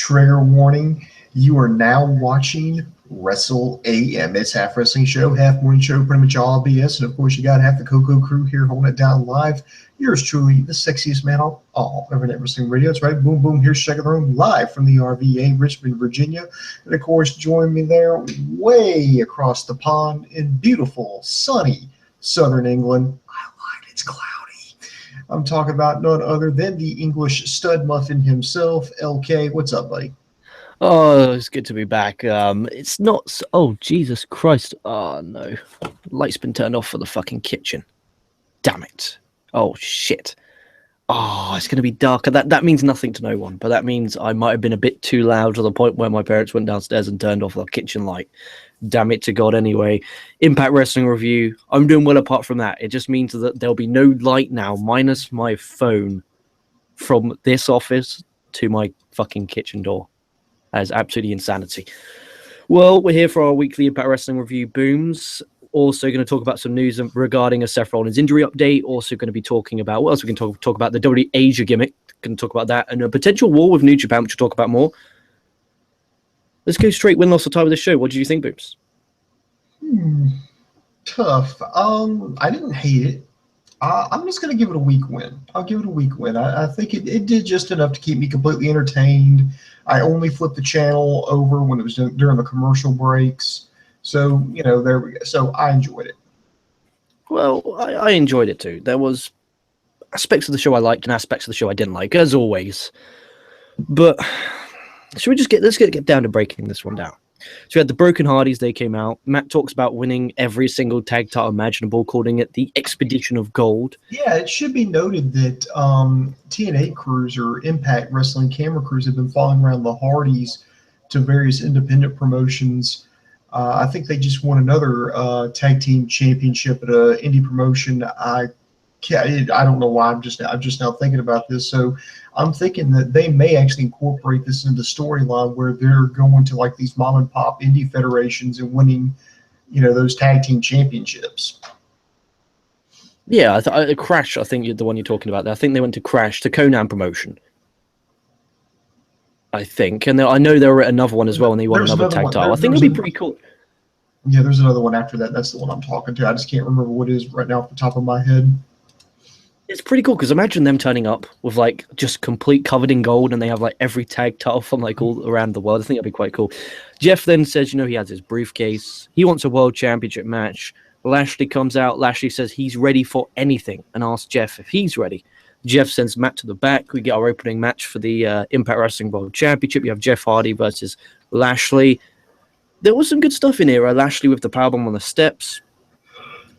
Trigger warning, you are now watching Wrestle AM. It's half wrestling show, half morning show, pretty much all BS. And of course, you got half the Koco crew here holding it down live. Yours truly, the sexiest man on all Internet Wrestling Radio. It's right, boom, boom, here's Check the Room live from the RVA, Richmond, Virginia. And of course, join me there way across the pond in beautiful, sunny southern England. I lied, it's cloudy. I'm talking about none other than the English stud muffin himself, LK. What's up, buddy? Oh, it's good to be back. It's not. Oh, Jesus Christ! Oh no, light's been turned off for the fucking kitchen. Damn it! Oh shit! Oh, it's gonna be darker. That means nothing to no one, but that means I might have been a bit too loud to the point where my parents went downstairs and turned off the kitchen light. Damn it to God! Anyway, Impact Wrestling review. I'm doing well apart from that. It just means that there'll be no light now, minus my phone, from this office to my fucking kitchen door. That is absolutely insanity. Well, we're here for our weekly Impact Wrestling review booms. Also going to talk about some news regarding a Seth Rollins injury update. Also going to be talking about, what else we can talk about? The WWE Asia gimmick. Can talk about that. And a potential war with New Japan, which we'll talk about more. Let's go straight win-loss or tie with the show. What did you think, Booms? Tough. I didn't hate it. I'm just going to give it a weak win. I'll give it a weak win. I think it did just enough to keep me completely entertained. I only flipped the channel over when it was during the commercial breaks. So, there we go. So I enjoyed it. Well, I enjoyed it too. There was aspects of the show I liked and aspects of the show I didn't like, as always. But should we just let's get down to breaking this one down. So we had the Broken Hardys, they came out. Matt talks about winning every single tag title imaginable, calling it the Expedition of Gold. Yeah, it should be noted that TNA crews or Impact Wrestling camera crews have been following around the Hardys to various independent promotions. I think they just won another tag team championship at an indie promotion. I don't know why I'm just now thinking about this. So I'm thinking that they may actually incorporate this into the storyline where they're going to like these mom and pop indie federations and winning, those tag team championships. Yeah, Crash, I think you're the one you're talking about there. I think they went to Crash, to Conan promotion. I think. And I know there were another one as well, and they won another tag title. I think it'll be pretty cool. Yeah, there's another one after that. That's the one I'm talking to. I just can't remember what it is right now off the top of my head. It's pretty cool because imagine them turning up with like just complete covered in gold, and they have like every tag title from like all around the world. I think that'd be quite cool. Jeff then says, he has his briefcase. He wants a world championship match. Lashley comes out. Lashley says he's ready for anything and asks Jeff if he's ready. Jeff sends Matt to the back. We get our opening match for the Impact Wrestling World Championship. You have Jeff Hardy versus Lashley. There was some good stuff in here. Lashley with the powerbomb on the steps.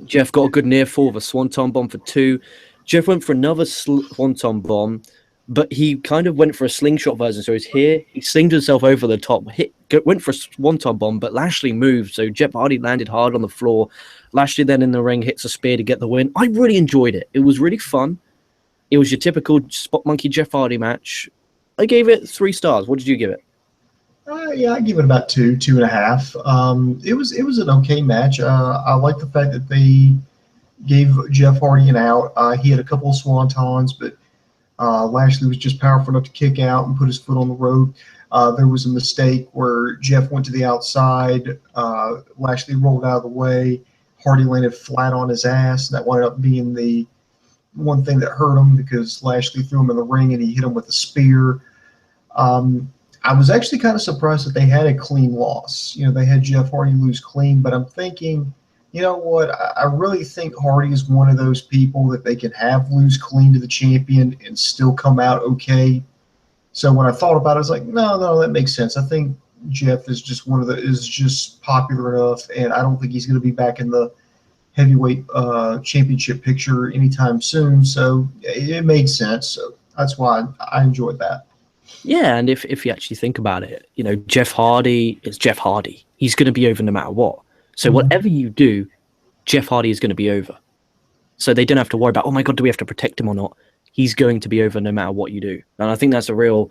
Jeff got a good near fall with a swanton bomb for 2. Jeff went for another swanton bomb, but he kind of went for a slingshot version. So he's here. He slinged himself over the top, went for a swanton bomb, but Lashley moved. So Jeff Hardy landed hard on the floor. Lashley then in the ring hits a spear to get the win. I really enjoyed it. It was really fun. It was your typical Spot Monkey Jeff Hardy match. I gave it 3 stars. What did you give it? Yeah, I give it about 2.5. It was an okay match. I like the fact that they gave Jeff Hardy an out. He had a couple of swantons, but Lashley was just powerful enough to kick out and put his foot on the rope. There was a mistake where Jeff went to the outside. Lashley rolled out of the way. Hardy landed flat on his ass. That wound up being the one thing that hurt him because Lashley threw him in the ring and he hit him with a spear. I was actually kind of surprised that they had a clean loss. They had Jeff Hardy lose clean, but I'm thinking, you know what? I really think Hardy is one of those people that they can have lose clean to the champion and still come out okay. So when I thought about it, I was like, no, that makes sense. I think Jeff is just is just popular enough, and I don't think he's going to be back in the heavyweight championship picture anytime soon. So it made sense. So that's why I enjoyed that. Yeah, and if you actually think about it, Jeff Hardy is Jeff Hardy. He's going to be over no matter what. So whatever you do, Jeff Hardy is going to be over. So they don't have to worry about, oh my God, do we have to protect him or not? He's going to be over no matter what you do. And I think that's a real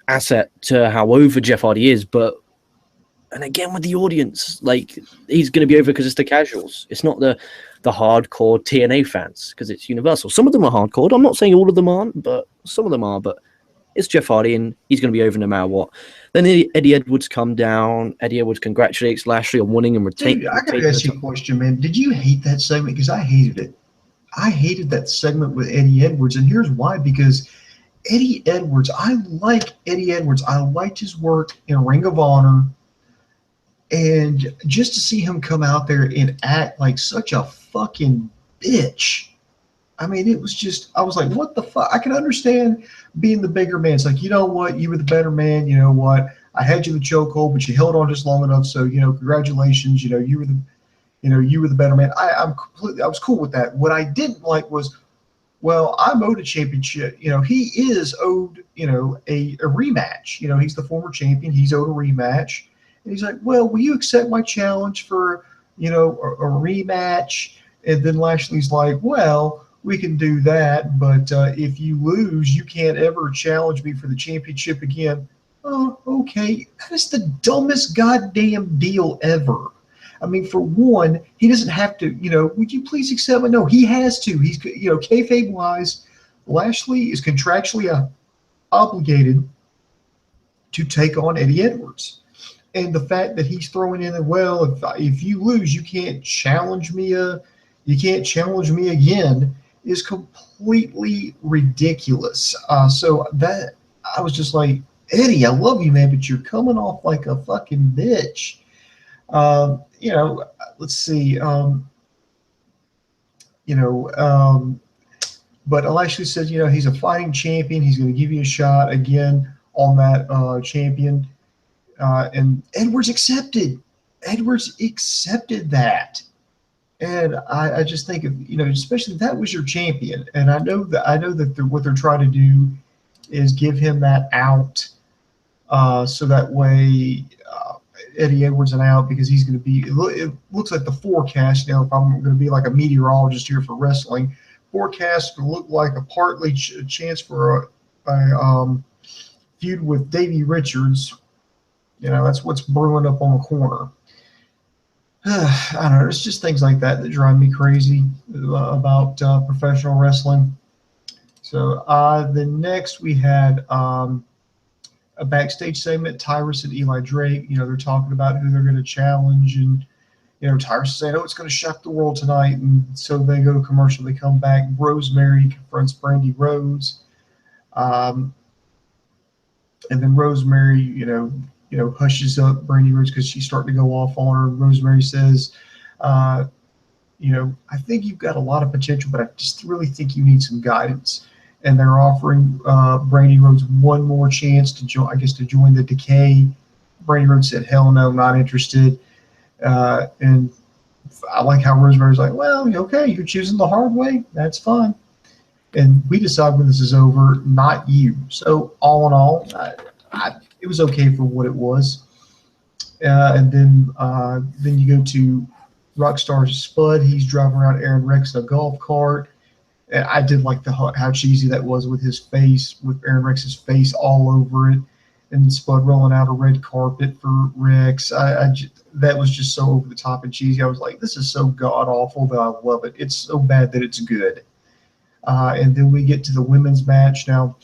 asset to how over Jeff Hardy is. And again, with the audience, like, he's going to be over because it's the casuals. It's not the hardcore TNA fans because it's Universal. Some of them are hardcore. I'm not saying all of them aren't, but some of them are. But it's Jeff Hardy, and he's going to be over no matter what. Then Eddie Edwards come down. Eddie Edwards congratulates Lashley on winning and Dude, I got to ask you a question, man. Did you hate that segment? Because I hated it. I hated that segment with Eddie Edwards, and here's why. Because Eddie Edwards, I like Eddie Edwards. I liked his work in Ring of Honor. And just to see him come out there and act like such a fucking bitch. I mean, it was just, I was like, what the fuck? I can understand being the bigger man. It's like, you know what? You were the better man. You know what? I had you in the chokehold, but you held on just long enough. So, congratulations. You were the better man. I was cool with that. What I didn't like was, well, I'm owed a championship. He is owed, a rematch. He's the former champion. He's owed a rematch. And he's like, well, will you accept my challenge for, a rematch? And then Lashley's like, well, we can do that, but if you lose, you can't ever challenge me for the championship again. Oh, okay. That is the dumbest goddamn deal ever. I mean, for one, he doesn't have to, would you please accept it? No, he has to. He's, kayfabe-wise, Lashley is contractually obligated to take on Eddie Edwards. And the fact that he's throwing in, well, if you lose, you can't challenge me again, is completely ridiculous. So that I was just like, Eddie, I love you, man, but you're coming off like a fucking bitch. Let's see. But Lashley says, he's a fighting champion. He's going to give you a shot again on that champion. And Edwards accepted. Edwards accepted that. And I just think of, especially that was your champion. And I know that what they're trying to do is give him that out. So that way Eddie Edwards an out, because he's going to be, it looks like the forecast, if I'm going to be like a meteorologist here for wrestling, forecast will look like a partly chance for a feud with Davey Richards. That's what's brewing up on the corner. I don't know. It's just things like that drive me crazy about professional wrestling. So the next we had a backstage segment. Tyrus and Eli Drake. They're talking about who they're going to challenge, and Tyrus is saying, "Oh, it's going to shock the world tonight." And so they go to commercial. They come back. Rosemary confronts Brandy Rhodes, and then Rosemary, hushes up Brandy Rhodes because she's starting to go off on her. Rosemary says, I think you've got a lot of potential, but I just really think you need some guidance. And they're offering Brandy Rhodes one more chance to join the Decay. Brandy Rhodes said, hell no, not interested. And I like how Rosemary's like, well, okay, you're choosing the hard way. That's fine. And we decide when this is over, not you. So all in all, it was okay for what it was. And then you go to Rockstar Spud. He's driving around Aaron Rex in a golf cart. And I did like how cheesy that was with his face, with Aaron Rex's face all over it, and Spud rolling out a red carpet for Rex. That was just so over the top and cheesy. I was like, this is so god awful that I love it. It's so bad that it's good. And then we get to the women's match. Now,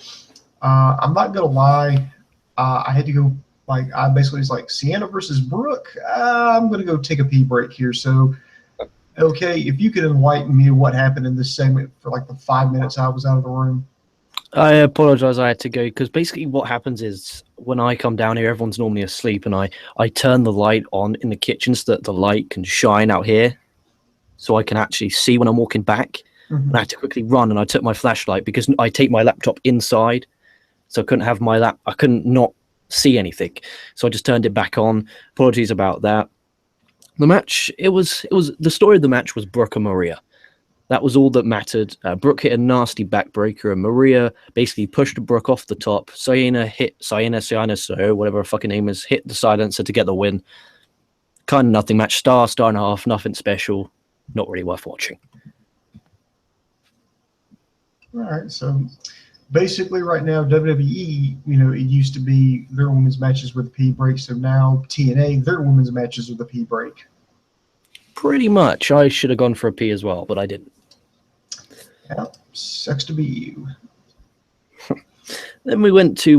I'm not gonna lie, I had to go. I basically was like, Sienna versus Brooke. I'm gonna go take a pee break here. So. Okay, if you could enlighten me what happened in this segment for like the 5 minutes I was out of the room. I apologize, I had to go, because basically what happens is when I come down here, everyone's normally asleep, and I turn the light on in the kitchen so that the light can shine out here so I can actually see when I'm walking back. Mm-hmm. And I had to quickly run, and I took my flashlight because I take my laptop inside, so I couldn't have I couldn't not see anything. So I just turned it back on. Apologies about that. The match, it was the story of the match was Brooke and Maria. That was all that mattered. Brooke hit a nasty backbreaker, and Maria basically pushed Brooke off the top. Sienna, so whatever her fucking name is, hit the silencer to get the win. Kind of nothing match. Star and a half, nothing special. Not really worth watching. All right, so basically right now, WWE, it used to be their women's matches with a pee break, so now TNA, their women's matches with a pee break. Pretty much. I should have gone for a pee as well, but I didn't. Yeah, sucks to be you. Then we went to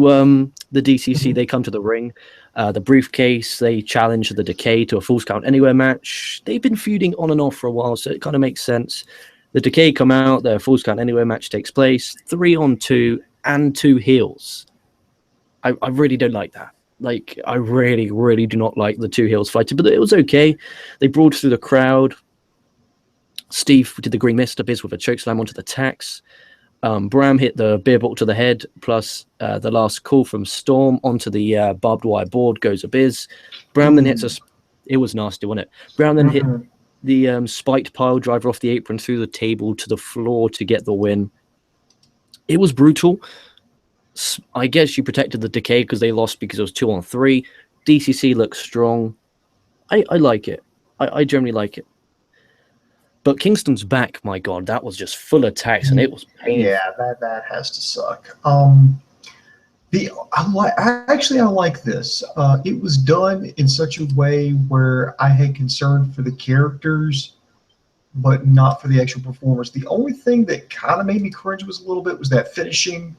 the DCC. They come to the ring. The briefcase, they challenge the Decay to a Falls Count Anywhere match. They've been feuding on and off for a while, so it kind of makes sense. The Decay come out, their Falls Count Anywhere match takes place, 3-on-2 and 2 heels. I really don't like that. Like, I really, really do not like the 2 heels fighting, but it was okay. They brawled through the crowd. Steve did the Green Mist Abyss with a chokeslam onto the tax. Bram hit the beer bottle to the head, plus the last call from Storm onto the barbed wire board goes Abyss. Bram then hits a... It was nasty, wasn't it? Bram then hit the spiked pile driver off the apron through the table to the floor to get the win. It was brutal. I guess you protected the Decay because they lost because it was 2-on-3. DCC looks strong. I like it. I generally like it. But Kingston's back, my God, that was just full attacks, and it was painful. Yeah, that has to suck. I like this. It was done in such a way where I had concern for the characters, but not for the actual performers. The only thing that kind of made me cringe was a little bit was that finisher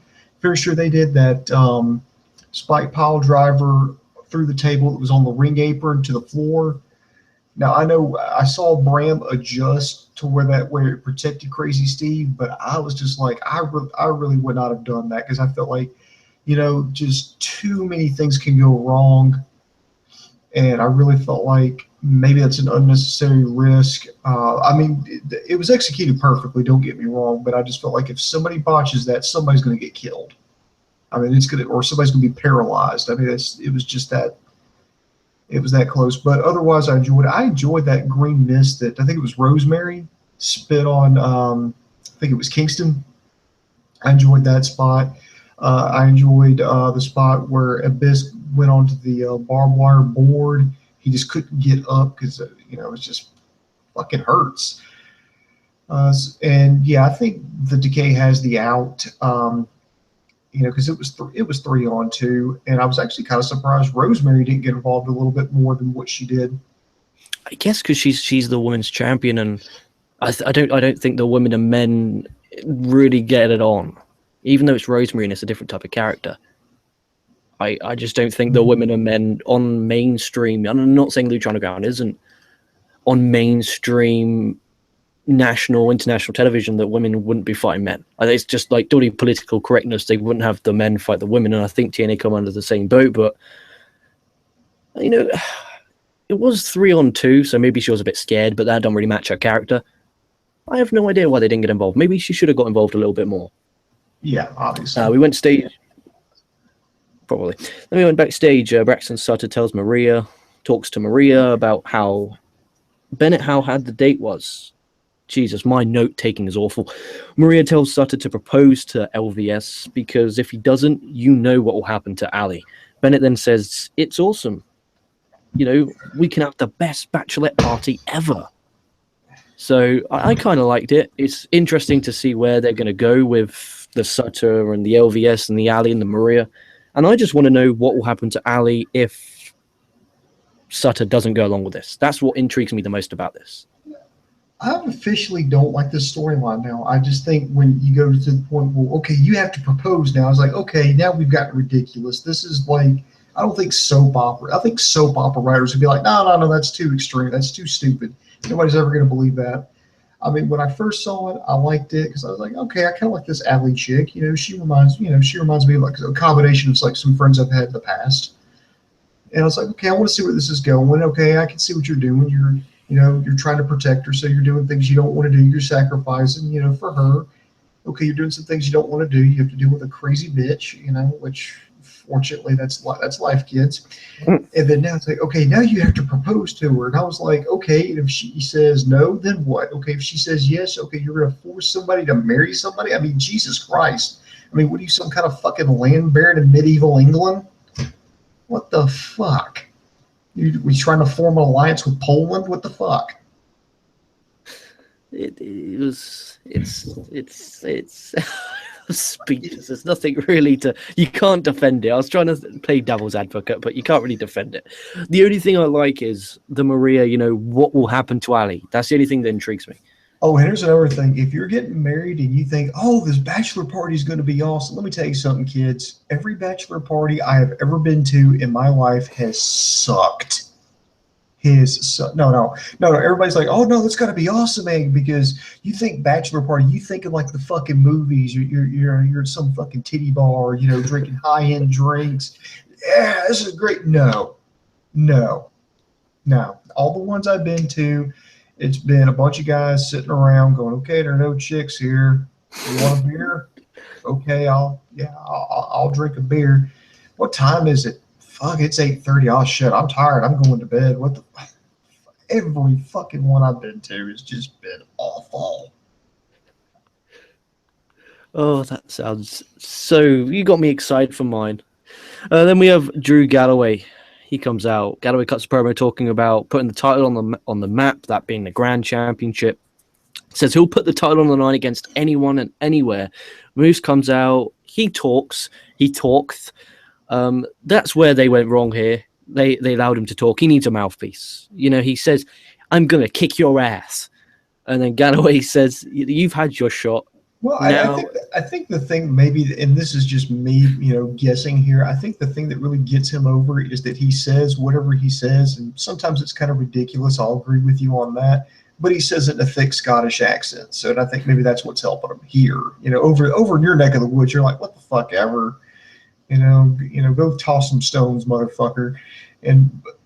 they did, that spike pile driver through the table that was on the ring apron to the floor. Now, I know I saw Bram adjust to where it protected Crazy Steve, but I was just like, I really would not have done that, because I felt like, just too many things can go wrong. And I really felt like maybe that's an unnecessary risk. I mean, it was executed perfectly, don't get me wrong, but I just felt like if somebody botches that, somebody's going to get killed. I mean, or somebody's going to be paralyzed. I mean, it was just that. It was that close, but otherwise I enjoyed that green mist that I think it was Rosemary spit on. I think it was Kingston. I enjoyed that spot. I enjoyed the spot where Abyss went onto the barbed wire board. He just couldn't get up because it just fucking hurts. And yeah, I think the Decay has the out. Because it was 3-on-2, and I was actually kind of surprised Rosemary didn't get involved a little bit more than what she did. I guess because she's the women's champion, and I don't think the women and men really get it on, even though it's Rosemary and it's a different type of character. I just don't think the women and men on mainstream. I'm not saying Lucha Underground isn't on mainstream national, international television, that women wouldn't be fighting men. It's just like dirty political correctness. They wouldn't have the men fight the women, and I think TNA come under the same boat. But it was 3-on-2, so maybe she was a bit scared, but that don't really match her character. I have no idea why they didn't get involved. Maybe she should have got involved a little bit more. Yeah, obviously. We went stage. Probably. Then we went backstage. Braxton Sutter talks to Maria about how had the date was. Jesus, my note-taking is awful. Maria tells Sutter to propose to LVS because if he doesn't, what will happen to Ali. Bennett then says, it's awesome. We can have the best bachelorette party ever. So I kind of liked it. It's interesting to see where they're going to go with the Sutter and the LVS and the Ali and the Maria. And I just want to know what will happen to Ali if Sutter doesn't go along with this. That's what intrigues me the most about this. I officially don't like this storyline now. I just think when you go to the point where, okay, you have to propose now. It's like, okay, now we've gotten ridiculous. This is like, I don't think soap opera. I think soap opera writers would be like, no, that's too extreme. That's too stupid. Nobody's ever going to believe that. I mean, when I first saw it, I liked it because I was like, okay, I kind of like this Ali chick. She reminds me of like a combination of like some friends I've had in the past. And I was like, okay, I want to see where this is going. Okay, I can see what you're doing. You're trying to protect her, so you're doing things you don't want to do. You're sacrificing, for her. Okay, you're doing some things you don't want to do. You have to deal with a crazy bitch, which fortunately that's life, kids. And then now it's like, okay, now you have to propose to her. And I was like, okay, if she says no, then what? Okay, if she says yes, okay, you're going to force somebody to marry somebody? I mean, Jesus Christ. I mean, what are you, some kind of fucking land baron in medieval England? What the fuck? You trying to form an alliance with Poland? What the fuck? It's speechless. There's nothing really you can't defend it. I was trying to play devil's advocate, but you can't really defend it. The only thing I like is the Maria, what will happen to Ali? That's the only thing that intrigues me. Oh, and here's another thing. If you're getting married and you think, oh, this bachelor party is going to be awesome, let me tell you something, kids. Every bachelor party I have ever been to in my life has sucked. No. Everybody's like, oh no, that's got to be awesome, Egg, because you think bachelor party, you think of like the fucking movies. You're at some fucking titty bar, drinking high end drinks. Yeah, this is great. No, no. All the ones I've been to, it's been a bunch of guys sitting around going, okay, there are no chicks here. You want a beer? Okay, I'll drink a beer. What time is it? Fuck, it's 8:30. Oh shit, I'm tired. I'm going to bed. What the? Every fucking one I've been to has just been awful. Oh, that sounds so. You got me excited for mine. Then we have Drew Galloway. He comes out. Galloway cuts a promo talking about putting the title on the map, that being the Grand Championship. Says he'll put the title on the line against anyone and anywhere. Moose comes out. He talks. He talks. That's where they went wrong here. They allowed him to talk. He needs a mouthpiece. He says, "I'm gonna kick your ass," and then Galloway says, "You've had your shot." Well, I think the thing maybe, and this is just me, guessing here. I think the thing that really gets him over is that he says whatever he says, and sometimes it's kind of ridiculous. I'll agree with you on that, but he says it in a thick Scottish accent. So, and I think maybe that's what's helping him here. Over in your neck of the woods, you're like, what the fuck ever, go toss some stones, motherfucker.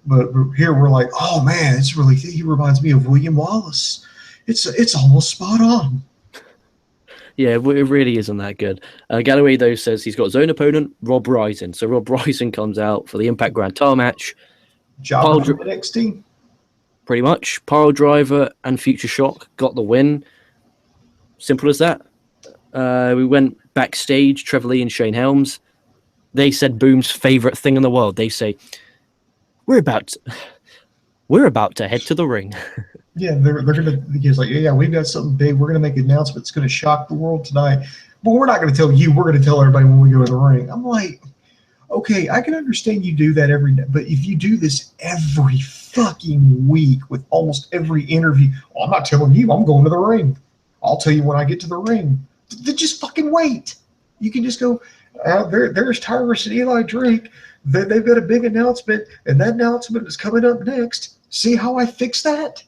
But here we're like, oh man, he reminds me of William Wallace. It's almost spot on. Yeah, it really isn't that good. Galloway, though, says he's got his own opponent, Rob Rising. So Rob Rising comes out for the Impact Grand Title match. Job from NXT. Pretty much. Pile Driver and Future Shock got the win. Simple as that. We went backstage, Trevor Lee and Shane Helms. They said Boom's favorite thing in the world. They say, we're about to head to the ring. Yeah, they're gonna. He's like, yeah, we've got something big. We're gonna make an announcement. It's gonna shock the world tonight. But we're not gonna tell you. We're gonna tell everybody when we go to the ring. I'm like, okay, I can understand you do that every day, but if you do this every fucking week with almost every interview, well, I'm not telling you. I'm going to the ring. I'll tell you when I get to the ring. Then just fucking wait. You can just go. There's Tyrus and Eli Drake. They've got a big announcement, and that announcement is coming up next. See how I fixed that?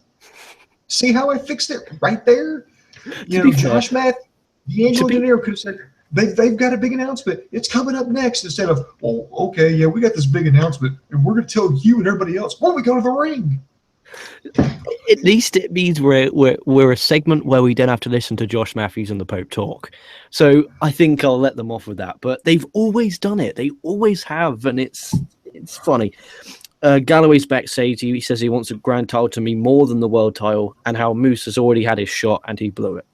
See how I fixed it right there? Josh Matt, D'Angelo Dinero could have said, they've got a big announcement. It's coming up next, instead of, well, okay, yeah, we got this big announcement, and we're going to tell you and everybody else when we go to the ring. At least it means we're a segment where we don't have to listen to Josh Matthews and the Pope talk. So I think I'll let them off with that. But they've always done it. They always have, and it's funny. Galloway's backstage. He says he wants a grand title to mean more than the world title, and how Moose has already had his shot and he blew it.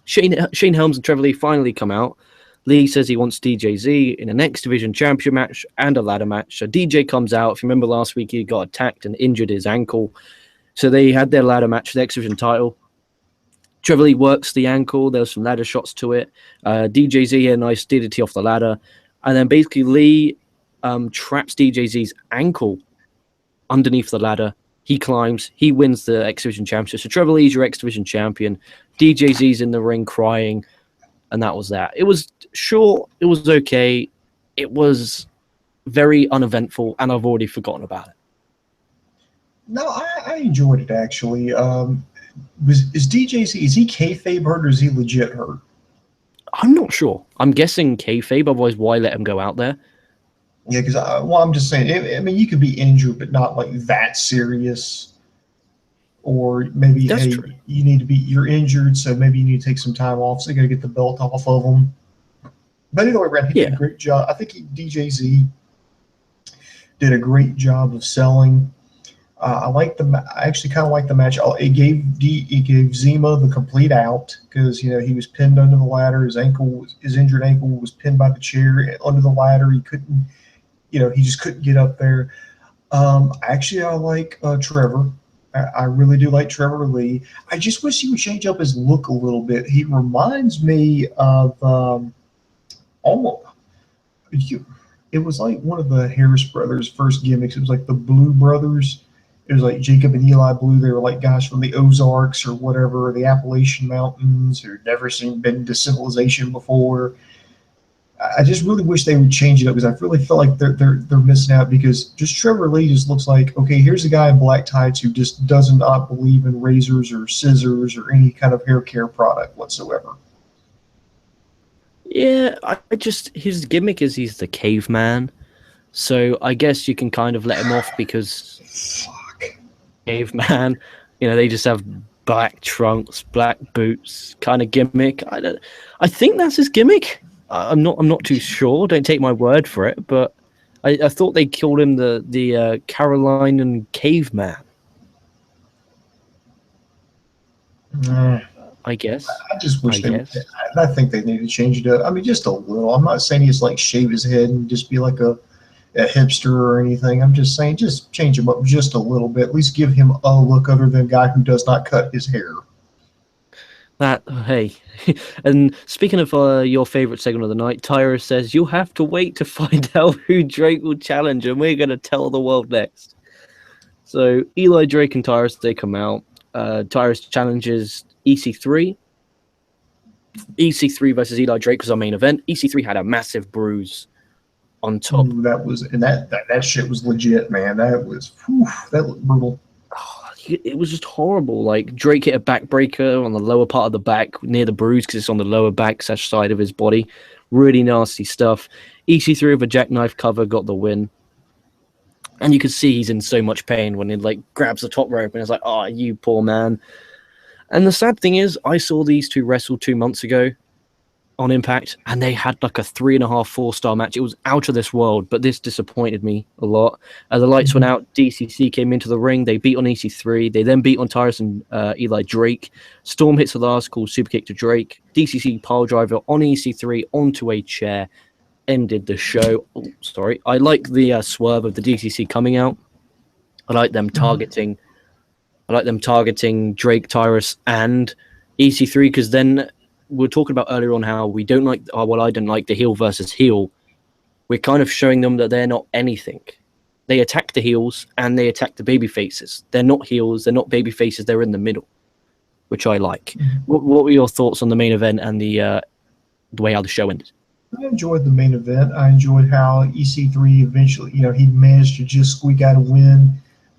Shane Helms and Trevor Lee finally come out. Lee says he wants DJZ in an X Division Championship match and a ladder match. So DJ comes out. If you remember last week, he got attacked and injured his ankle. So they had their ladder match for the X Division title. Trevor Lee works the ankle. There was some ladder shots to it. DJZ a nice DDT off the ladder. And then basically Lee traps DJZ's ankle underneath the ladder. He climbs. He wins the X Division Championship. So Trevor Lee's your X Division champion. DJZ's in the ring crying. And that was that. It was short. It was okay. It was very uneventful. And I've already forgotten about it. No, I enjoyed it, actually. Is DJZ, is he kayfabe hurt or is he legit hurt? I'm not sure. I'm guessing kayfabe. Otherwise, why let him go out there? Yeah, because I'm just saying. I mean, you could be injured, but not like that serious. Or maybe true. You're injured, so maybe you need to take some time off. So you got to get the belt off of him. But either way around, he did a great job. I think DJZ did a great job of selling. I actually kind of like the match. It gave Zima the complete out because he was pinned under the ladder. His injured ankle was pinned by the chair under the ladder. He couldn't, he just couldn't get up there. Actually, I like Trevor. I really do like Trevor Lee. I just wish he would change up his look a little bit. He reminds me of almost. It was like one of the Harris brothers' first gimmicks. It was like the Blue Brothers. it was like Jacob and Eli Blue. They were like guys from the Ozarks or whatever, the Appalachian Mountains, who'd never been to civilization before. I just really wish they would change it up, because I really feel like they're missing out, because just Trevor Lee just looks like, okay, here's a guy in black tights who just does not believe in razors or scissors or any kind of hair care product whatsoever. Yeah, his gimmick is he's the caveman. So I guess you can kind of let him off because caveman, they just have black trunks, black boots kind of gimmick. I think that's his gimmick. I'm not too sure. Don't take my word for it, but I thought they called him the Carolinian caveman. I guess. I just wish I think they need to change it up. I mean, just a little. I'm not saying he's like shave his head and just be like a hipster or anything. I'm just saying just change him up just a little bit. At least give him a look other than a guy who does not cut his hair. Hey. And speaking of your favorite segment of the night, Tyra says, you'll have to wait to find out who Drake will challenge, and we're going to tell the world next. So Eli Drake and Tyrus, they come out. Tyrus challenges EC3. EC3 versus Eli Drake was our main event. EC3 had a massive bruise on top. Ooh, that shit was legit, man. That looked brutal. Oh, it was just horrible. Like, Drake hit a backbreaker on the lower part of the back near the bruise, because it's on the lower back side of his body. Really nasty stuff. EC3 with a jackknife cover got the win. And you could see he's in so much pain when he grabs the top rope and it's like, oh, you poor man. And the sad thing is, I saw these two wrestle 2 months ago on Impact, and they had like a 3.5, 4-star match. It was out of this world, but this disappointed me a lot. The lights went out. DCC came into the ring. They beat on EC3. They then beat on Tyrus and Eli Drake. Storm hits the last call, super kick to Drake. DCC pile driver on EC3 onto a chair. Ended the show. Oh, sorry. I like the swerve of the DCC coming out. I like them targeting. Drake, Tyrus, and EC3, because then we were talking about earlier on how we don't like. I don't like the heel versus heel. We're kind of showing them that they're not anything. They attack the heels and they attack the baby faces. They're not heels. They're not baby faces. They're in the middle, which I like. What were your thoughts on the main event and the way how the show ended? I enjoyed the main event. I enjoyed how EC3 eventually, he managed to just squeak out a win,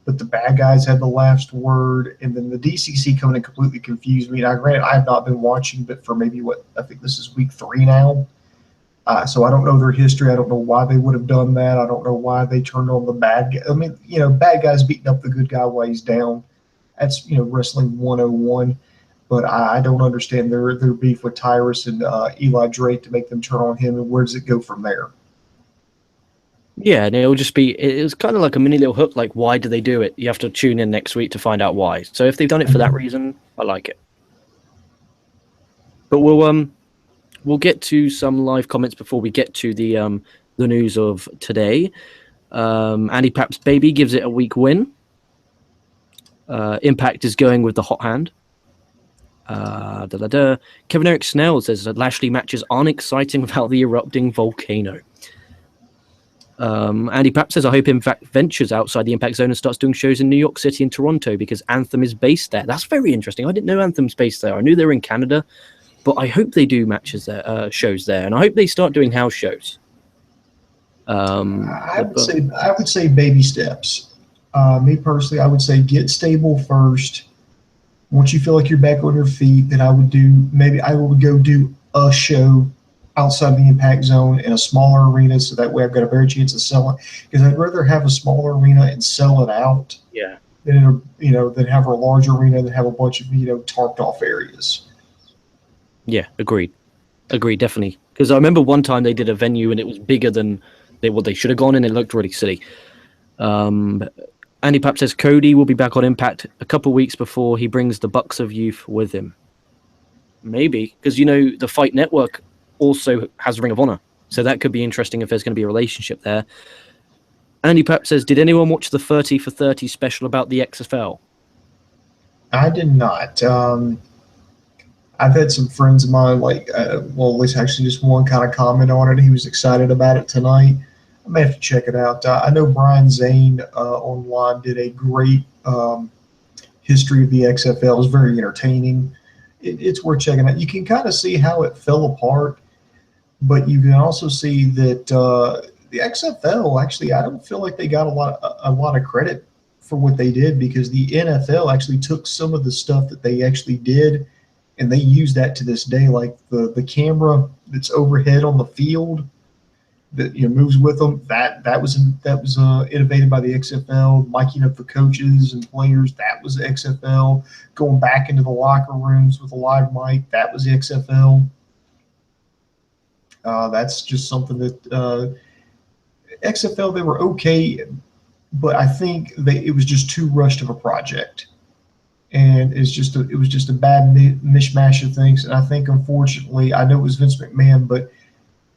but the bad guys had the last word, and then the DCC coming in completely confused me. And granted, I have not been watching, but for maybe I think this is week 3 now. So I don't know their history. I don't know why they would have done that. I don't know why they turned on the bad guy. I mean, bad guys beating up the good guy while he's down. That's, wrestling 101. But I don't understand their beef with Tyrus and Eli Drake to make them turn on him, and where does it go from there? Yeah, and it was kind of like a mini little hook, like, why do they do it? You have to tune in next week to find out why. So if they've done it for that reason, I like it. But we'll get to some live comments before we get to the news of today. Andy Pap's baby gives it a week win. Impact is going with the hot hand. Kevin Eric Snell says that Lashley matches aren't exciting without the erupting volcano. Andy Papp says, I hope Impact ventures outside the Impact Zone and starts doing shows in New York City and Toronto, because Anthem is based there. That's very interesting. I didn't know Anthem's based there. I knew they were in Canada, but I hope they do matches there, shows there, and I hope they start doing house shows. I would say baby steps. Me personally, I would say get stable first. Once you feel like you're back on your feet, then I would go do a show outside the Impact Zone in a smaller arena, so that way I've got a better chance of selling. Because I'd rather have a smaller arena and sell it out, than have a large arena and have a bunch of tarped off areas. Yeah, agreed, definitely. Because I remember one time they did a venue and it was bigger than what they should have gone, and it looked really silly. Andy Papp says Cody will be back on Impact a couple weeks before he brings the Bucks of Youth with him. Maybe, because the Fight Network also has Ring of Honor, so that could be interesting if there's going to be a relationship there. Andy Papp says, did anyone watch the 30 for 30 special about the XFL? I did not. I've had some friends of mine, at least actually just one kind of comment on it. He was excited about it tonight. I may have to check it out. I know Brian Zane online did a great history of the XFL. It was very entertaining. It's worth checking out. You can kind of see how it fell apart, but you can also see that the XFL actually, I don't feel like they got a lot of credit for what they did, because the NFL actually took some of the stuff that they actually did and they use that to this day, like the camera that's overhead on the field that moves with them. That was innovated by the XFL. Miking up the coaches and players, that was the XFL. Going back into the locker rooms with a live mic, that was the XFL. That's just something that XFL, they were okay, but I think it was just too rushed of a project, and it was just a bad mishmash of things. And I think, unfortunately, I know it was Vince McMahon, but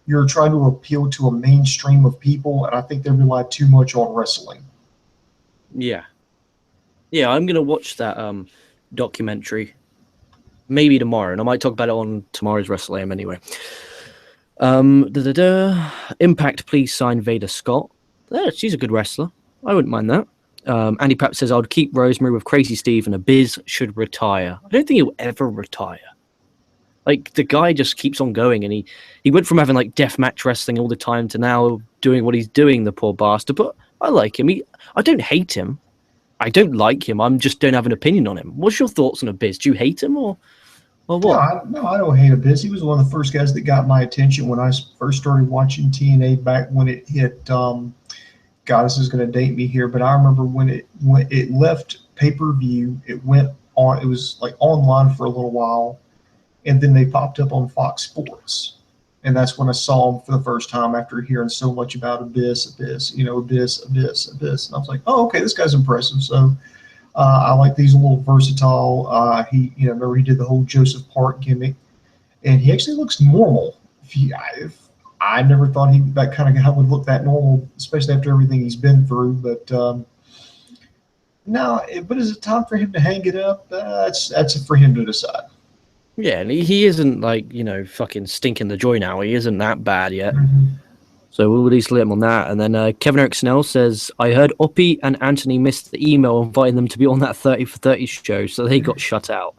you're trying to appeal to a mainstream of people, and I think they relied too much on wrestling. Yeah, I'm gonna watch that documentary maybe tomorrow, and I might talk about it on tomorrow's Wrestle AM anyway. Impact, please sign Vader Scott. Yeah, she's a good wrestler. I wouldn't mind that. Andy Pratt says, I'd keep Rosemary with Crazy Steve, and Abyss should retire. I don't think he'll ever retire. Like, the guy just keeps on going, and he went from having like deathmatch wrestling all the time to now doing what he's doing, the poor bastard. But I like him. I don't hate him. I don't like him. I just don't have an opinion on him. What's your thoughts on Abyss? Do you hate him or what? No, I don't hate Abyss. He was one of the first guys that got my attention when I first started watching TNA back when it hit. God, this is going to date me here, but I remember when it left pay-per-view. It went on. It was like online for a little while, and then they popped up on Fox Sports, and that's when I saw him for the first time after hearing so much about Abyss, Abyss. And I was like, oh, okay, this guy's impressive. So. I like these a little versatile. Remember he did the whole Joseph Park gimmick, and he actually looks normal. I never thought that kind of guy would look that normal, especially after everything he's been through. But but is it time for him to hang it up? That's for him to decide. Yeah, and he isn't like fucking stinking the joy now. He isn't that bad yet. Mm-hmm. So we'll at least let him on that. And then Kevin Eric Snell says, I heard Oppie and Anthony missed the email inviting them to be on that 30 for 30 show, so they got shut out.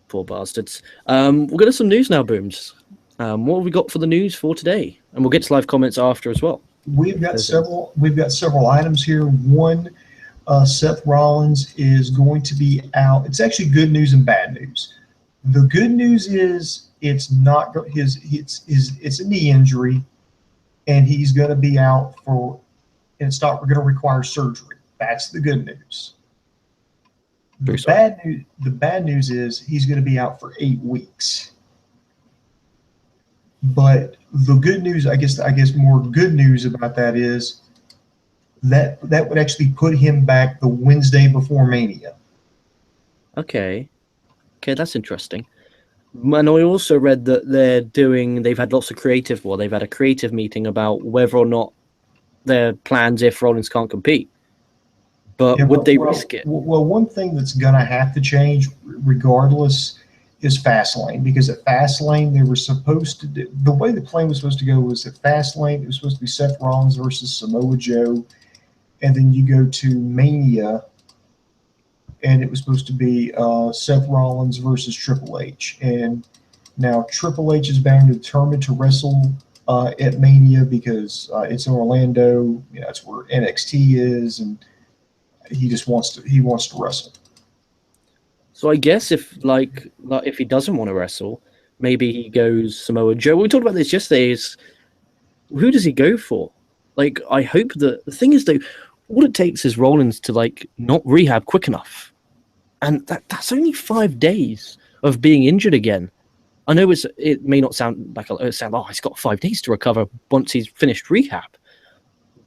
Poor bastards. We'll get to some news now, Booms. What have we got for the news for today? And we'll get to live comments after as well. We've got several items here. One, Seth Rollins is going to be out. It's actually good news and bad news. The good news is it's not it's a knee injury, and he's going to be out and it's not going to require surgery. That's the good news. The bad news is he's going to be out for 8 weeks. But the good news, I guess more good news about that is that would actually put him back the Wednesday before Mania. Okay, that's interesting. And I also read that they've had lots of they've had a creative meeting about whether or not their plans if Rollins can't compete. But would they risk it? Well, one thing that's going to have to change regardless is Fastlane, because at Fastlane they were supposed to do, the way the plan was supposed to go was at Fastlane it was supposed to be Seth Rollins versus Samoa Joe, and then you go to Mania and it was supposed to be Seth Rollins versus Triple H. And now Triple H is bound and determined to wrestle at Mania because it's in Orlando. That's where NXT is, and he wants to wrestle. So I guess if he doesn't want to wrestle, maybe he goes Samoa Joe. We talked about this yesterday. Is who does he go for? Like, I hope that the thing is though, all it takes is Rollins to not rehab quick enough, and that's only 5 days of being injured again. I know it may not sound like he's got 5 days to recover once he's finished rehab,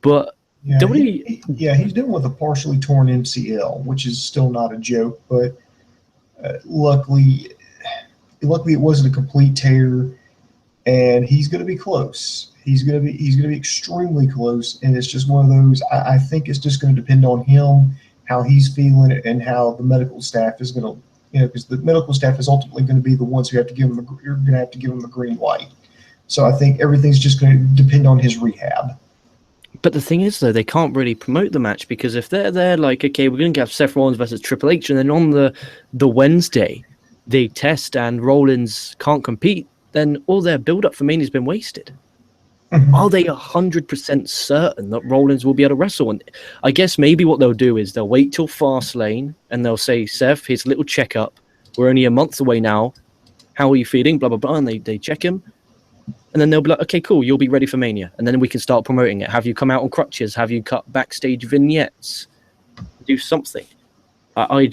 but he's dealing with a partially torn MCL, which is still not a joke. But luckily it wasn't a complete tear, and he's going to be close. He's going to be extremely close, and it's just one of those. I think it's just going to depend on him, how he's feeling, and how the medical staff is going to, because the medical staff is ultimately going to be the ones who have to give him. You're going to have to give him a green light. So I think everything's just going to depend on his rehab. But the thing is, though, they can't really promote the match because if they're there, like, okay, we're going to have Seth Rollins versus Triple H, and then on the Wednesday they test and Rollins can't compete, then all their build-up for Mania has been wasted. Are they 100% certain that Rollins will be able to wrestle? And I guess maybe what they'll do is they'll wait till Fastlane and they'll say, Seth, here's a little checkup. We're only a month away now. How are you feeling? Blah, blah, blah. And they check him. And then they'll be like, okay, cool, you'll be ready for Mania. And then we can start promoting it. Have you come out on crutches? Have you cut backstage vignettes? Do something. I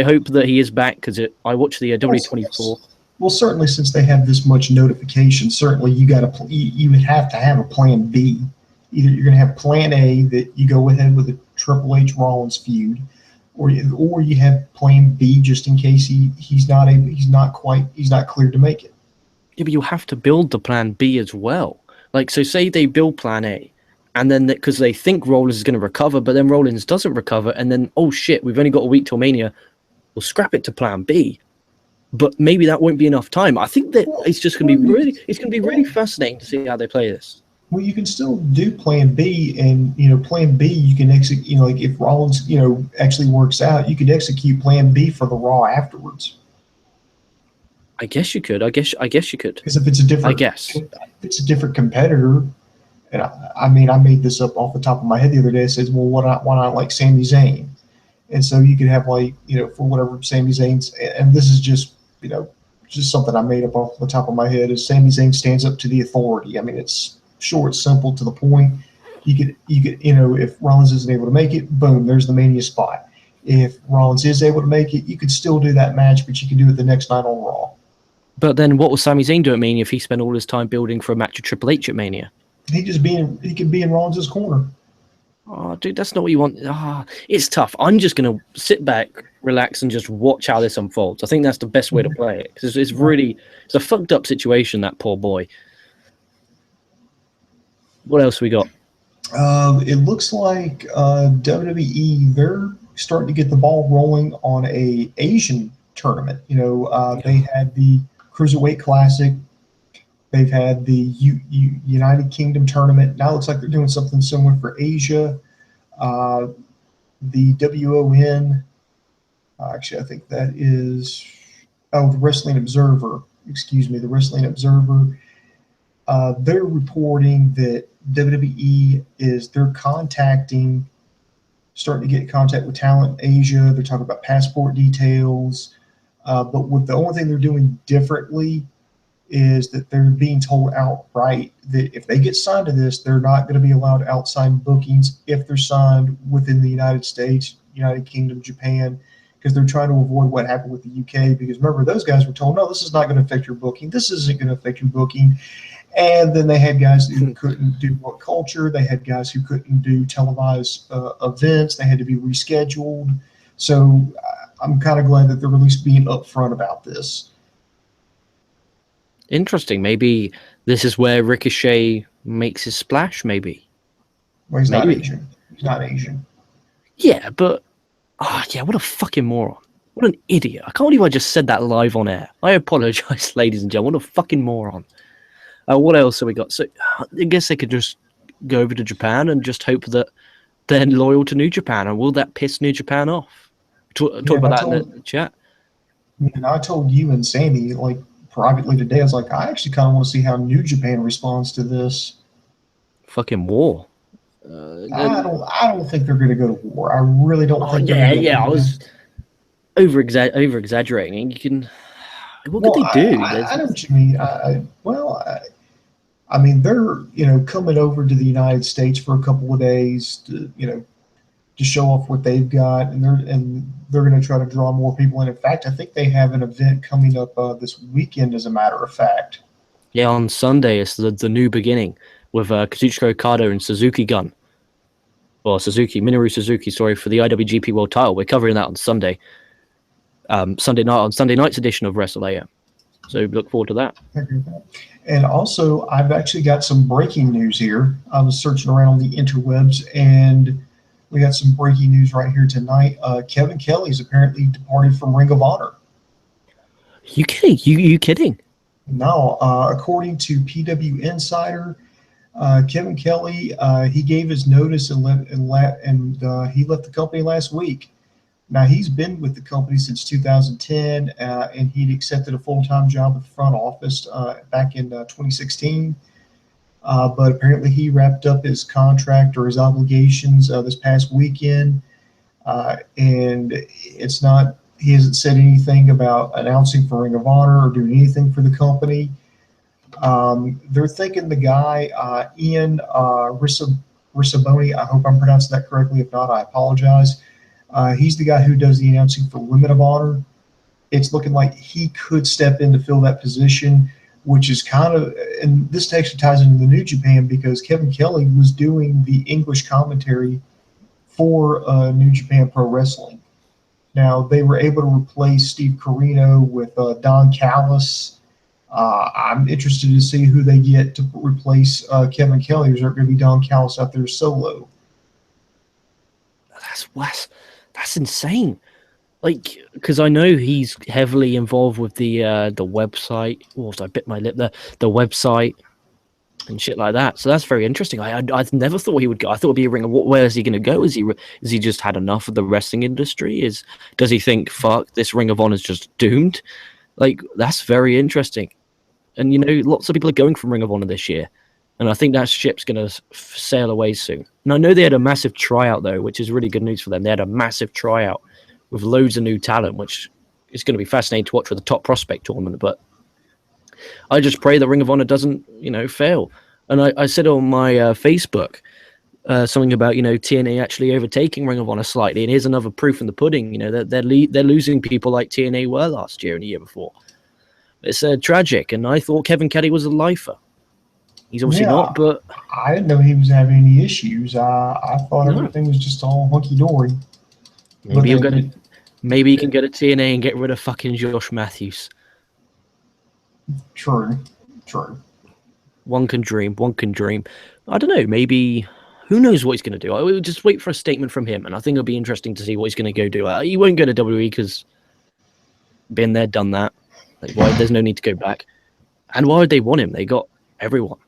hope that he is back because I watched the W24. Well, certainly since they have this much notification, certainly you would have to have a plan B. Either you're going to have plan A that you go ahead with the Triple H Rollins feud, or you have plan B just in case he's not cleared to make it. Yeah, but you have to build the plan B as well. Like, so say they build plan A, and then because they think Rollins is going to recover, but then Rollins doesn't recover, and then, oh shit, we've only got a week till Mania. We'll scrap it to plan B. But maybe that won't be enough time. I think that it's just going to be really fascinating to see how they play this. Well, you can still do plan B, and plan B you can execute. Like if Rollins actually works out, you could execute plan B for the Raw afterwards. I guess you could. I guess you could. Because if it's a different competitor, and I made this up off the top of my head the other day. It says, well, why not like Sami Zayn? And so you could have for whatever Sami Zayn's, and this is just something I made up off the top of my head, is Sami Zayn stands up to the authority. I mean, it's short, simple, to the point. You could if Rollins isn't able to make it, boom, there's the Mania spot. If Rollins is able to make it, you could still do that match, but you could do it the next night on Raw. But then what will Sami Zayn do at Mania if he spent all his time building for a match with Triple H at Mania? He could be in Rollins' corner. Oh, dude, that's not what you want. It's tough. I'm just going to sit back, relax, and just watch how this unfolds. I think that's the best way to play it. Because it's a fucked up situation, that poor boy. What else we got? It looks like WWE, they're starting to get the ball rolling on a Asian tournament. They had the Cruiserweight Classic. They've had the United Kingdom tournament. Now it looks like they're doing something similar for Asia. The WON, actually, I think that is, the Wrestling Observer. Excuse me, the Wrestling Observer. They're reporting that WWE starting to get contact with talent in Asia. They're talking about passport details. But the only thing they're doing differently is that they're being told outright that if they get signed to this, they're not going to be allowed outside bookings if they're signed within the United States, United Kingdom, Japan, because they're trying to avoid what happened with the UK. Because remember, those guys were told, no, this is not going to affect your booking. This isn't going to affect your booking. And then they had guys who couldn't do What Culture. They had guys who couldn't do televised events. They had to be rescheduled. So I'm kind of glad that they're at least being upfront about this. Interesting. Maybe this is where Ricochet makes his splash, maybe. Well, he's not Asian. He's not Asian. Yeah, but... what a fucking moron. What an idiot. I can't believe I just said that live on air. I apologize, ladies and gentlemen. What a fucking moron. What else have we got? So I guess they could just go over to Japan and just hope that they're loyal to New Japan. And will that piss New Japan off? Talk about that in the chat. And I told you and Sandy, privately today, I was like, I actually kind of want to see how New Japan responds to this. Fucking war. I don't think they're going to go to war. I really don't think. I was over exaggerating. You can. What could they do? I know what you mean. I mean, they're coming over to the United States for a couple of days to show off what they've got, and they're going to try to draw more people in. In fact, I think they have an event coming up this weekend, as a matter of fact. Yeah, on Sunday it's the new beginning with Kazuchika Okada and Suzuki Gun. Well, Minoru Suzuki, sorry, for the IWGP World Title. We're covering that on Sunday. Sunday night's edition of Wrestle AM. So look forward to that. And also, I've actually got some breaking news here. I was searching around on the interwebs, and we got some breaking news right here tonight. Kevin Kelly's apparently departed from Ring of Honor. You kidding? You kidding? Now, according to PW Insider, Kevin Kelly, he gave his notice and he left the company last week. Now, he's been with the company since 2010, and he'd accepted a full-time job at the front office back in 2016. But apparently he wrapped up his contract or his obligations this past weekend, and he hasn't said anything about announcing for Ring of Honor or doing anything for the company. They're thinking the guy, Ian Risaboni, I hope I'm pronouncing that correctly. If not, I apologize. He's the guy who does the announcing for Women of Honor. It's looking like he could step in to fill that position, which is kind of, and this actually ties into the New Japan because Kevin Kelly was doing the English commentary for New Japan Pro Wrestling. Now, they were able to replace Steve Corino with Don Callis. I'm interested to see who they get to replace Kevin Kelly. Is there going to be Don Callis out there solo? That's insane. Like, because I know he's heavily involved with the website. Oh, I bit my lip there. The website and shit like that. So that's very interesting. I never thought he would go. I thought it'd be a Ring of Honor. Where is he going to go? Is he just had enough of the wrestling industry? Does he think, fuck, this Ring of Honor is just doomed? Like, that's very interesting. And lots of people are going from Ring of Honor this year. And I think that ship's going to sail away soon. And I know they had a massive tryout, though, which is really good news for them. They had a massive tryout with loads of new talent, which is going to be fascinating to watch for the top prospect tournament. But I just pray that Ring of Honor doesn't, fail. And I said on my Facebook something about, TNA actually overtaking Ring of Honor slightly. And here's another proof in the pudding. They're losing people like TNA were last year and the year before. It's tragic. And I thought Kevin Kelly was a lifer. He's obviously not, but I didn't know he was having any issues. I thought everything was just all hunky dory. Maybe he can go to TNA and get rid of fucking Josh Matthews. True. One can dream. I don't know. Maybe who knows what he's going to do? I will just wait for a statement from him, and I think it'll be interesting to see what he's going to go do. He won't go to WWE because been there, done that. Like, why? There's no need to go back. And why would they want him? They got everyone.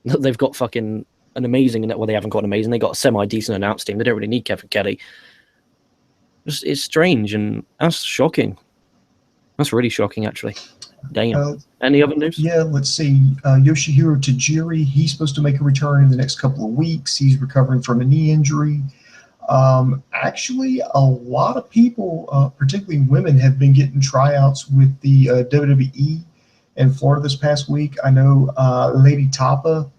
They've got fucking an amazing. Well, they haven't got an amazing. They got a semi-decent announce team. They don't really need Kevin Kelly. It's strange, and that's shocking. That's really shocking, actually. Damn. Any other news? Yeah, let's see. Yoshihiro Tajiri, he's supposed to make a return in the next couple of weeks. He's recovering from a knee injury. Actually, a lot of people, particularly women, have been getting tryouts with the WWE in Florida this past week. I know Lady Tapa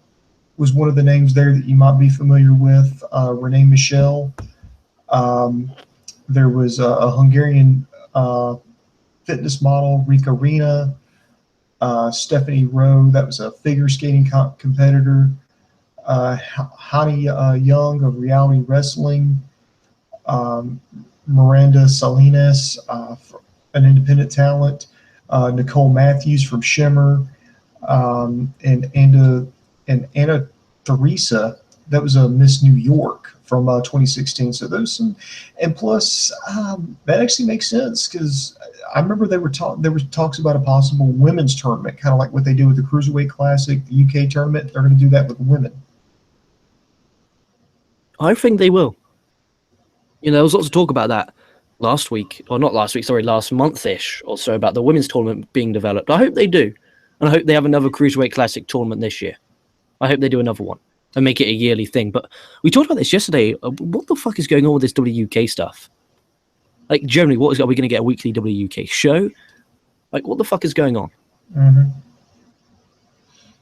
was one of the names there that you might be familiar with. Renee Michelle. There was a Hungarian fitness model, Rika Rina, Stephanie Rowe, that was a figure skating competitor, Hani Young of Reality Wrestling, Miranda Salinas, an independent talent, Nicole Matthews from Shimmer, and Anna Teresa, that was a Miss New York from 2016. So there's some, and plus that actually makes sense because I remember there were talks about a possible women's tournament, kind of like what they do with the Cruiserweight Classic, the UK tournament. They're going to do that with women. I think they will. There was lots of talk about that last month-ish or so about the women's tournament being developed. I hope they do. And I hope they have another Cruiserweight Classic tournament this year. I hope they do another one and make it a yearly thing. But we talked about this yesterday. What the fuck is going on with this WUK stuff? Like, generally, are we going to get a weekly WUK show? Like, what the fuck is going on? Mm-hmm.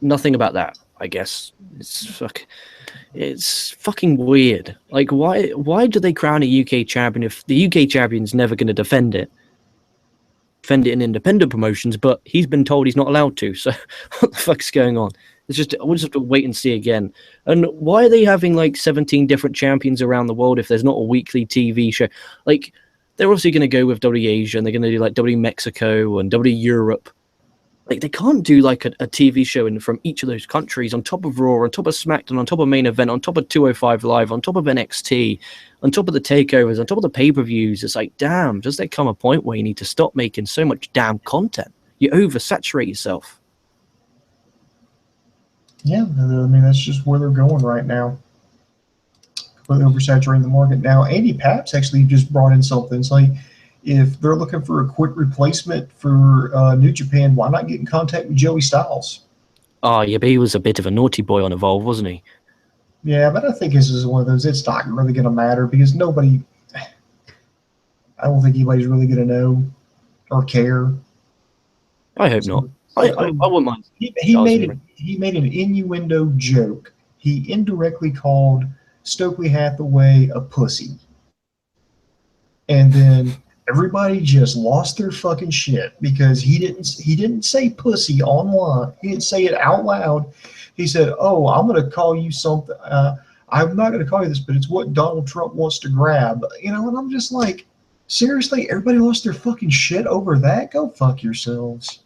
Nothing about that, I guess. It's fucking weird. Like, why do they crown a UK champion if the UK champion's never going to defend it in independent promotions, but he's been told he's not allowed to? So what the fuck's going on? We'll just have to wait and see again. And why are they having like 17 different champions around the world if there's not a weekly TV show? Like, they're obviously going to go with W Asia and they're going to do like W Mexico and W Europe. Like, they can't do like a TV show from each of those countries on top of Raw, on top of SmackDown, on top of Main Event, on top of 205 Live, on top of NXT, on top of the takeovers, on top of the pay-per-views. It's like, damn, does there come a point where you need to stop making so much damn content? You oversaturate yourself. Yeah, I mean that's just where they're going right now. Completely oversaturating the market now. Andy Paps actually just brought in something. It's like if they're looking for a quick replacement for New Japan, why not get in contact with Joey Styles? Oh, yeah, but he was a bit of a naughty boy on Evolve, wasn't he? Yeah, but I think this is one of those. It's not really going to matter because nobody. I don't think anybody's really going to know or care. I hope not. So it's like, I wouldn't mind. he made an innuendo joke. He indirectly called Stokely Hathaway a pussy, and then everybody just lost their fucking shit because he didn't say pussy online. He didn't say it out loud. He said, "Oh, I'm going to call you something. I'm not going to call you this, but it's what Donald Trump wants to grab." You know, and I'm just like, seriously, everybody lost their fucking shit over that? Go fuck yourselves.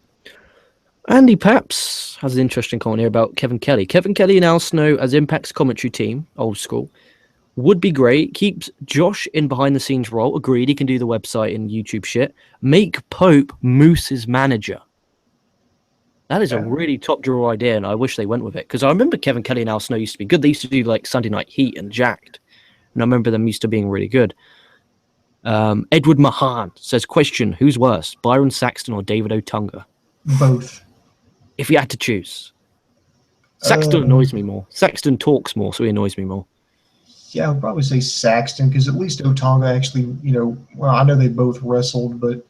Andy Paps has an interesting comment here about Kevin Kelly. Kevin Kelly and Al Snow as Impact's commentary team, old school, would be great. Keeps Josh in behind the scenes role. Agreed, he can do the website and YouTube shit. Make Pope Moose's manager. That is a really top drawer idea, and I wish they went with it. Because I remember Kevin Kelly and Al Snow used to be good. They used to do like Sunday Night Heat and Jacked. And I remember them used to being really good. Edward Mahan says, question, who's worse, Byron Saxton or David Otunga? Both. If you had to choose. Saxton annoys me more. Saxton talks more, so he annoys me more. Yeah, I would probably say Saxton because at least Otunga actually, you know, well, I know they both wrestled, but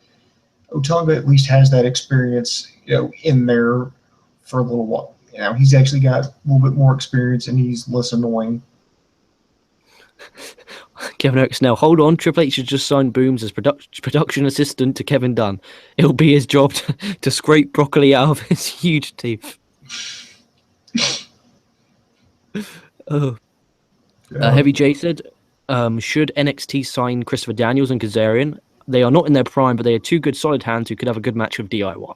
Otunga at least has that experience, you know, in there for a little while. You know, he's actually got a little bit more experience and he's less annoying. Kevin Oaks now, hold on. Triple H has just signed Booms as production assistant to Kevin Dunn. It'll be his job to scrape broccoli out of his huge teeth. Heavy J said, should NXT sign Christopher Daniels and Kazarian? They are not in their prime, but they are two good solid hands who could have a good match with DIY.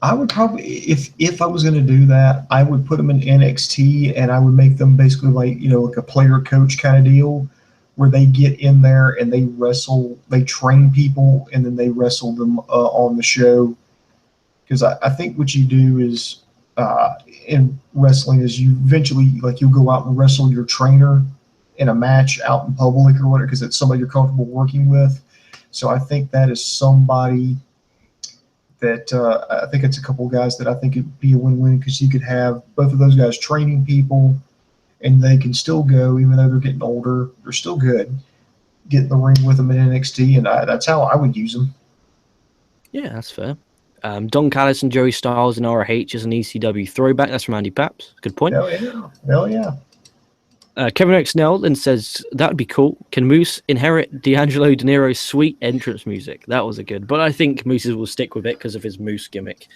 I would probably, if I was going to do that, I would put them in NXT and I would make them basically like, you know, like a player coach kind of deal where they get in there and they wrestle, they train people and then they wrestle them on the show. Because I think what you do is in wrestling is you eventually, like, you'll go out and wrestle your trainer in a match out in public or whatever because it's somebody you're comfortable working with. So I think that is somebody that I think it's a couple of guys that I think it'd be a win-win because you could have both of those guys training people and they can still go, even though they're getting older, they're still good. Get in the ring with them in NXT, and that's how I would use them. Yeah, that's fair. Don Callis and Joey Styles and ROH is an ECW throwback. That's from Andy Paps. Good point. Hell yeah. Hell yeah. Kevin X then says, that would be cool. Can Moose inherit D'Angelo De Niro's sweet entrance music? That was a good. But I think Moose will stick with it because of his Moose gimmick.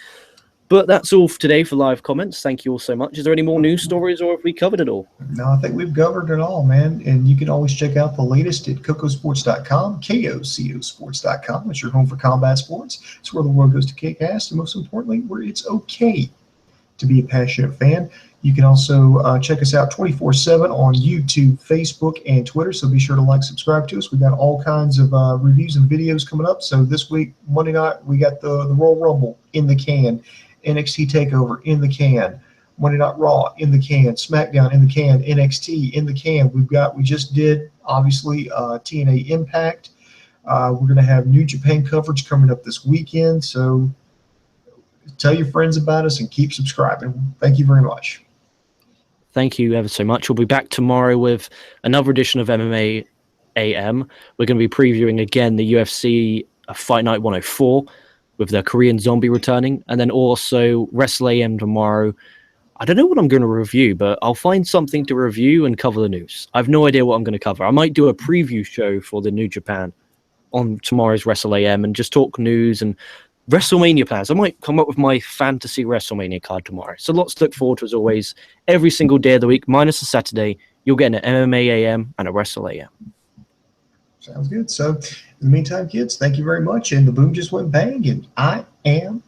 But that's all for today for live comments. Thank you all so much. Is there any more news stories or have we covered it all? No, I think we've covered it all, man. And you can always check out the latest at Kocosports.com, KOCOsports.com. It's your home for combat sports. It's where the world goes to kick ass, and most importantly, where it's okay to be a passionate fan. You can also check us out 24/7 on YouTube, Facebook, and Twitter. So be sure to like, subscribe to us. We've got all kinds of reviews and videos coming up. So this week, Monday night, we got the Royal Rumble in the can, NXT TakeOver in the can, Monday Night Raw in the can, SmackDown in the can, NXT in the can. We just did, obviously, TNA Impact. We're going to have New Japan coverage coming up this weekend. So tell your friends about us and keep subscribing. Thank you very much. Thank you ever so much. We'll be back tomorrow with another edition of MMA AM. We're going to be previewing again the UFC Fight Night 104 with the Korean Zombie returning, and then also Wrestle AM tomorrow. I don't know what I'm going to review, but I'll find something to review and cover the news. I have no idea what I'm going to cover. I might do a preview show for the New Japan on tomorrow's Wrestle AM and just talk news and WrestleMania plans. I might come up with my fantasy WrestleMania card tomorrow. So lots to look forward to as always. Every single day of the week, minus a Saturday, you'll get an MMA AM and a Wrestle AM. Sounds good. So in the meantime, kids, thank you very much. And the boom just went bang, and I am